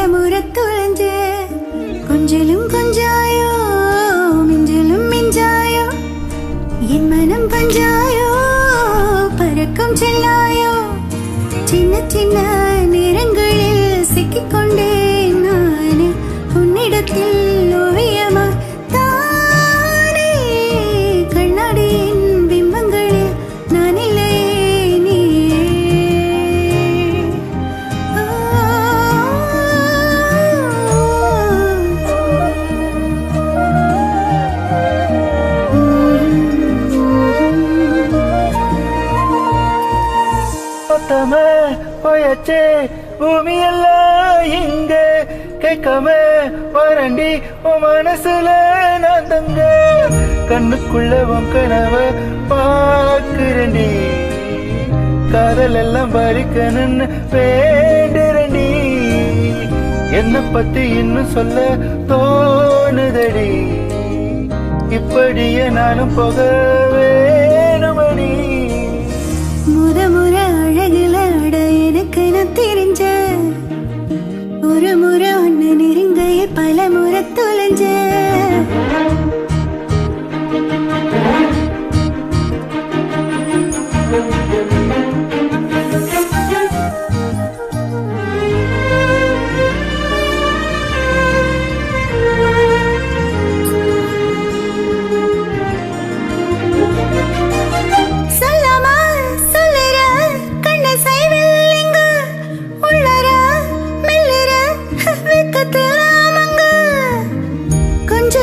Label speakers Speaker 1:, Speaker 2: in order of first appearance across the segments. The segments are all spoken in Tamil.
Speaker 1: முறை தொலைஞ்ச கொஞ்சலும் கொஞ்சாயோ மிஞ்சலும் மிஞ்சாயோ என் மனம் பஞ்சாயோ பறக்கும் செல்லாயோ சின்ன சின்ன நேரங்களில் சிக்கிக்கொண்டேன் நானே உன்னிடத்தில் ஓவியமா தானே கண்ணாடியின் பிம்பங்களில் நான் இல்லையே நீயே
Speaker 2: போயாச்சே பூமி எல்லாம் இங்க கேட்காம வரண்டி உன் மனசுல நான் தங்க கண்ணுக்குள்ள உன் கனவ பாக்குறண்டி காதல் எல்லாம் பறிக்கணும்னு வேண்டுறண்டி என்ன பத்தி இன்னும் சொல்ல தோணுதடி இப்படியே நானும் போக வேணுமடி
Speaker 1: முத முறை அழகுல அட எனக்கு நான் தெரிஞ்ச ஒரு முறை ஒன்னு நெருங்கைய பல முறை தொலைஞ்ச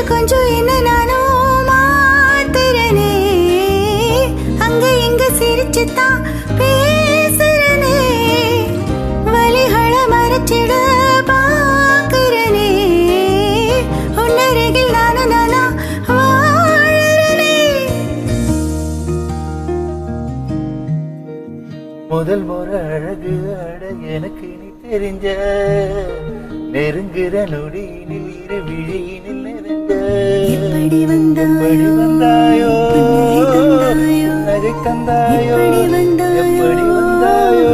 Speaker 1: கொஞ்சம் என்ன நானும் மாத்துறனே அங்க எங்க சிரிச்சுதான் பேசுறனே வலிகளை மறைச்சிட பாக்குறனே உன்னருகில் நானும் நானா வாழறனே
Speaker 2: முதல் முறை அழகு அட எனக்கு நீ தெரிஞ்ச நெருங்குற நொடியினில் இரு விழியினில்
Speaker 1: எப்படி வந்தாயோ
Speaker 2: நகை தந்தாயோ
Speaker 1: எப்படி வந்தாயோ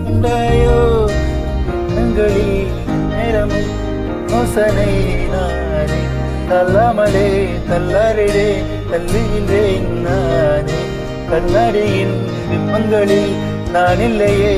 Speaker 2: கொண்டாயோ எங்களில் நேரமும் யோசனை நானே தள்ளாமலே தள்ளாரிடே தள்ளுகின்றேன் நானே கண்ணாடியின் பிம்பங்களில் நான் இல்லையே